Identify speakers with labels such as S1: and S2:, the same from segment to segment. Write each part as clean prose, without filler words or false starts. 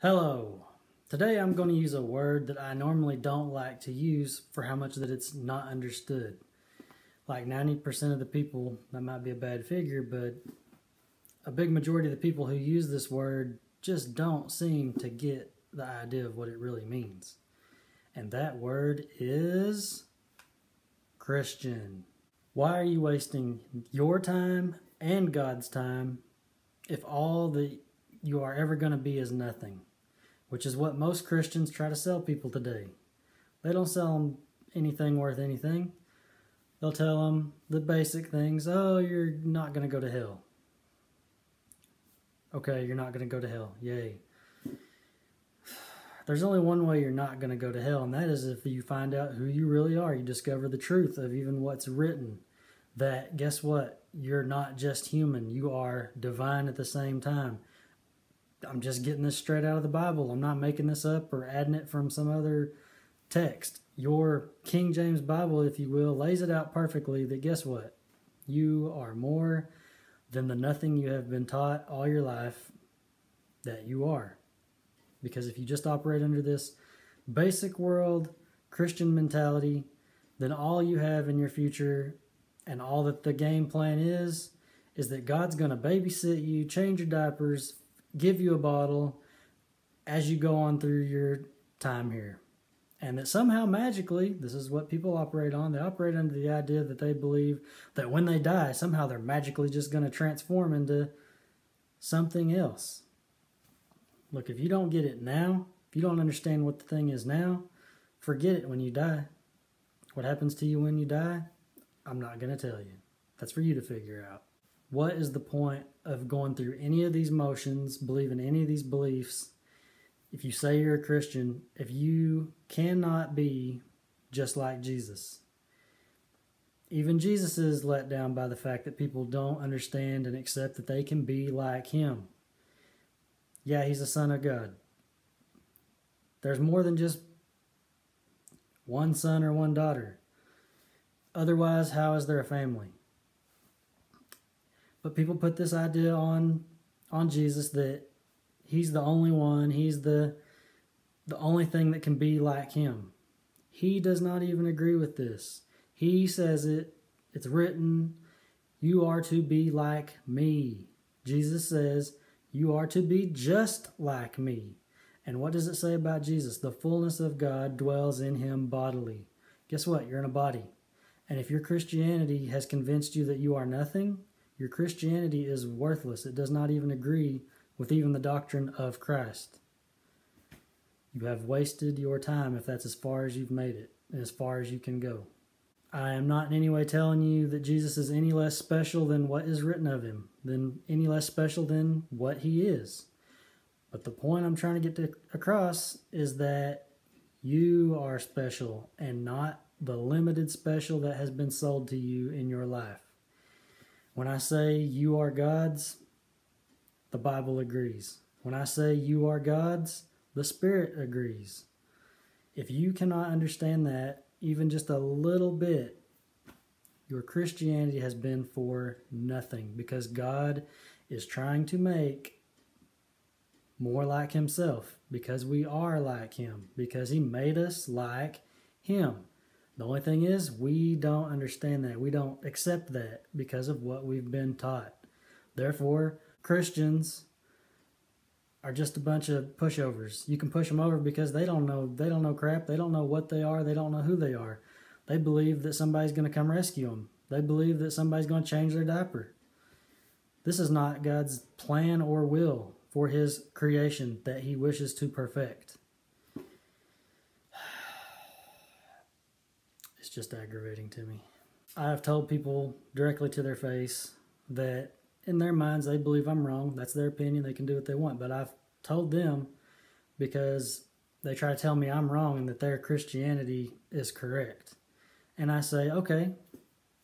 S1: Hello. Today I'm going to use a word that I normally don't like to use for how much that it's not understood. Like 90% of the people, that might be a bad figure, but a big majority of the people who use this word just don't seem to get the idea of what it really means. And that word is Christian. Why are you wasting your time and God's time if all that you are ever going to be is nothing? Which is what most Christians try to sell people today. They don't sell them anything worth anything. They'll tell them the basic things. Oh, you're not going to go to hell. Okay, you're not going to go to hell. Yay. There's only one way you're not going to go to hell, and that is if you find out who you really are. You discover the truth of even what's written. That, guess what? You're not just human. You are divine at the same time. I'm just getting this straight out of the Bible. I'm not making this up or adding it from some other text. Your King James Bible, if you will, lays it out perfectly that guess what? You are more than the nothing you have been taught all your life that you are. Because if you just operate under this basic world Christian mentality, then all you have in your future and all that the game plan is that God's going to babysit you, change your diapers, give you a bottle as you go on through your time here. And that somehow magically, this is what people operate on, they operate under the idea that they believe that when they die, somehow they're magically just going to transform into something else. Look, if you don't get it now, if you don't understand what the thing is now, forget it when you die. What happens to you when you die, I'm not going to tell you. That's for you to figure out. What is the point of going through any of these motions, believing any of these beliefs, if you say you're a Christian, if you cannot be just like Jesus? Even Jesus is let down by the fact that people don't understand and accept that they can be like him. Yeah, he's the Son of God. There's more than just one son or one daughter. Otherwise, how is there a family? But people put this idea on Jesus that he's the only one, he's the only thing that can be like him. He does not even agree with this. He says it's written, you are to be like me. Jesus says, you are to be just like me. And what does it say about Jesus? The fullness of God dwells in him bodily. Guess what? You're in a body. And if your Christianity has convinced you that you are nothing, your Christianity is worthless. It does not even agree with even the doctrine of Christ. You have wasted your time if that's as far as you've made it and as far as you can go. I am not in any way telling you that Jesus is any less special than what is written of him, than any less special than what he is. But the point I'm trying to get across is that you are special and not the limited special that has been sold to you in your life. When I say you are God's, the Bible agrees. When I say you are God's, the Spirit agrees. If you cannot understand that, even just a little bit, your Christianity has been for nothing, because God is trying to make more like himself, because we are like him, because he made us like him. The only thing is, we don't understand that. We don't accept that because of what we've been taught. Therefore, Christians are just a bunch of pushovers. You can push them over because they don't know crap. They don't know what they are. They don't know who they are. They believe that somebody's going to come rescue them. They believe that somebody's going to change their diaper. This is not God's plan or will for his creation that he wishes to perfect. It's just aggravating to me. I have told people directly to their face that in their minds they believe I'm wrong. That's their opinion. They can do what they want. But I've told them because they try to tell me I'm wrong and that their Christianity is correct. And I say, okay,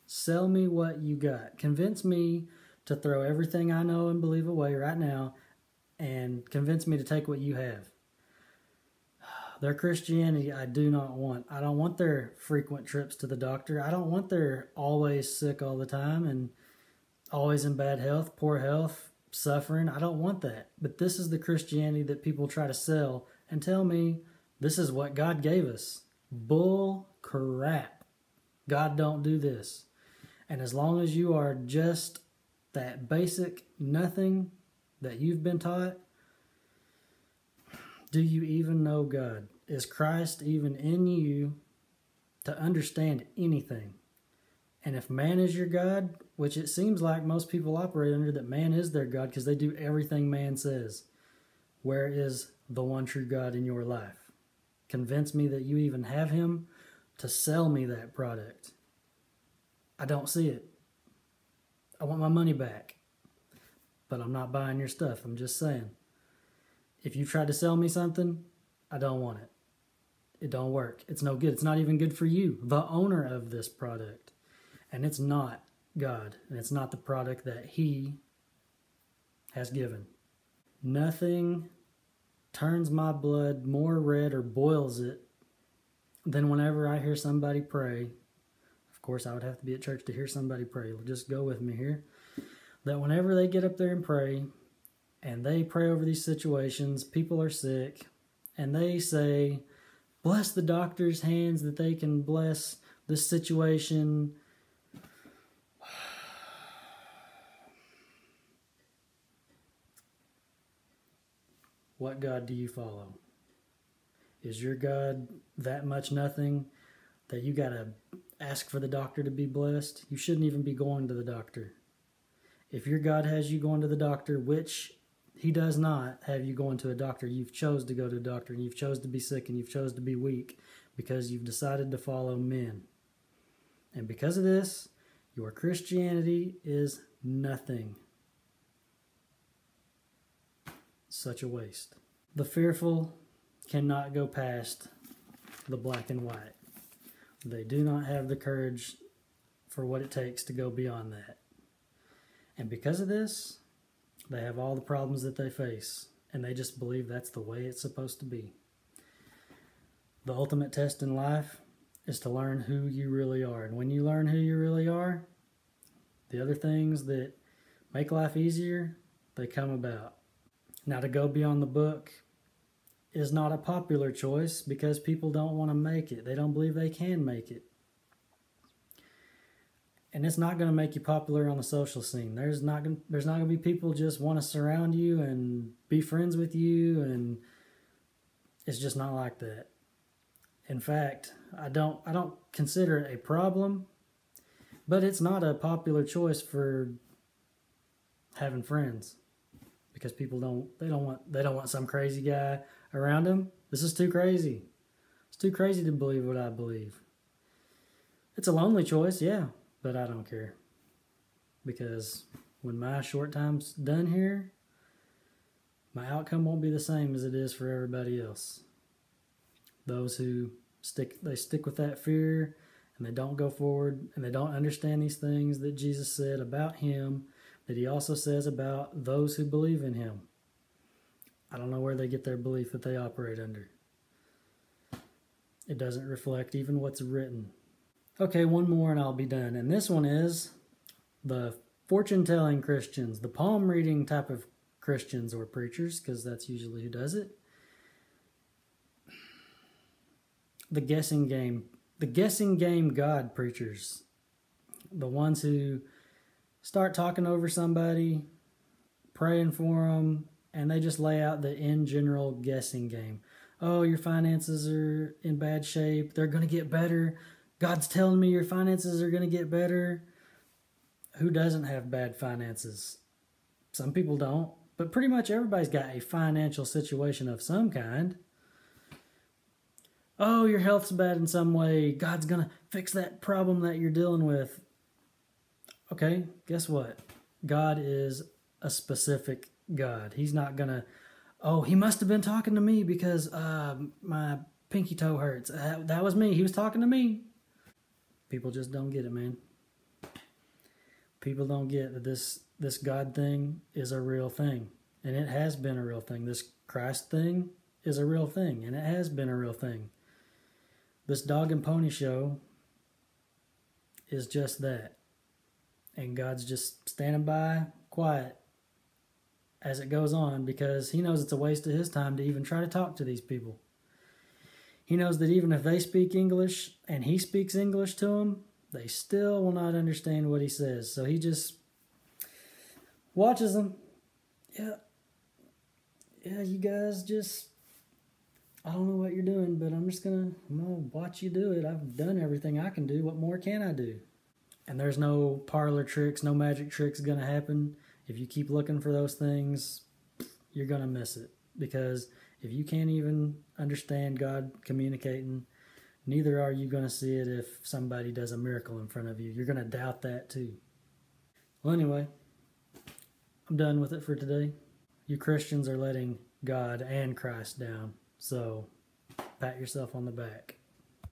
S1: sell me what you got. Convince me to throw everything I know and believe away right now and convince me to take what you have. Their Christianity I do not want. I don't want their frequent trips to the doctor. I don't want their always sick all the time and always in bad health, poor health, suffering. I don't want that. But this is the Christianity that people try to sell and tell me this is what God gave us. Bull crap. God don't do this. And as long as you are just that basic nothing that you've been taught, do you even know God? Is Christ even in you to understand anything? And if man is your God, which it seems like most people operate under, that man is their God because they do everything man says, where is the one true God in your life? Convince me that you even have him to sell me that product. I don't see it. I want my money back. But I'm not buying your stuff. I'm just saying. If you tried to sell me something, I don't want it. It don't work. It's no good. It's not even good for you, the owner of this product. And it's not God. And it's not the product that he has given. Nothing turns my blood more red or boils it than whenever I hear somebody pray. Of course, I would have to be at church to hear somebody pray. Just go with me here. That whenever they get up there and pray they pray over these situations, people are sick, and they say, bless the doctor's hands that they can bless this situation. What God do you follow? Is your God that much nothing that you got to ask for the doctor to be blessed? You shouldn't even be going to the doctor. If your God has you going to the doctor, which he does not have you going to a doctor, you've chose to go to a doctor, and you've chose to be sick, and you've chose to be weak because you've decided to follow men. And because of this, your Christianity is nothing. Such a waste. The fearful cannot go past the black and white. They do not have the courage for what it takes to go beyond that. And because of this, they have all the problems that they face, and they just believe that's the way it's supposed to be. The ultimate test in life is to learn who you really are. And when you learn who you really are, the other things that make life easier, they come about. Now, to go beyond the book is not a popular choice because people don't want to make it. They don't believe they can make it. And it's not going to make you popular on the social scene. There's not going to be people just want to surround you and be friends with you, and it's just not like that. In fact, I don't consider it a problem, but it's not a popular choice for having friends because people don't want some crazy guy around them. This is too crazy. It's too crazy to believe what I believe. It's a lonely choice, yeah. But I don't care, because when my short time's done here, my outcome won't be the same as it is for everybody else. Those who stick with that fear, and they don't go forward, and they don't understand these things that Jesus said about him, that he also says about those who believe in him. I don't know where they get their belief that they operate under. It doesn't reflect even what's written. Okay, one more and I'll be done. And this one is the fortune-telling Christians, the palm-reading type of Christians or preachers, because that's usually who does it. The guessing game God preachers, the ones who start talking over somebody, praying for them, and they just lay out the in general guessing game. Oh, your finances are in bad shape. They're going to get better. God's telling me your finances are going to get better. Who doesn't have bad finances? Some people don't, but pretty much everybody's got a financial situation of some kind. Oh, your health's bad in some way. God's going to fix that problem that you're dealing with. Okay, guess what? God is a specific God. He's not going to, oh, he must have been talking to me because my pinky toe hurts. That was me. He was talking to me. People just don't get it, man. People don't get that this God thing is a real thing. And it has been a real thing. This Christ thing is a real thing. And it has been a real thing. This dog and pony show is just that. And God's just standing by, quiet, as it goes on, because he knows it's a waste of his time to even try to talk to these people. He knows that even if they speak English and he speaks English to them, they still will not understand what he says. So he just watches them. Yeah, you guys just, I don't know what you're doing, but I'm gonna watch you do it. I've done everything I can do. What more can I do? And there's no parlor tricks, no magic tricks gonna happen. If you keep looking for those things, you're gonna miss it. Because if you can't even understand God communicating, neither are you gonna see it if somebody does a miracle in front of you. You're gonna doubt that too. Well, anyway, I'm done with it for today. You Christians are letting God and Christ down. So, pat yourself on the back.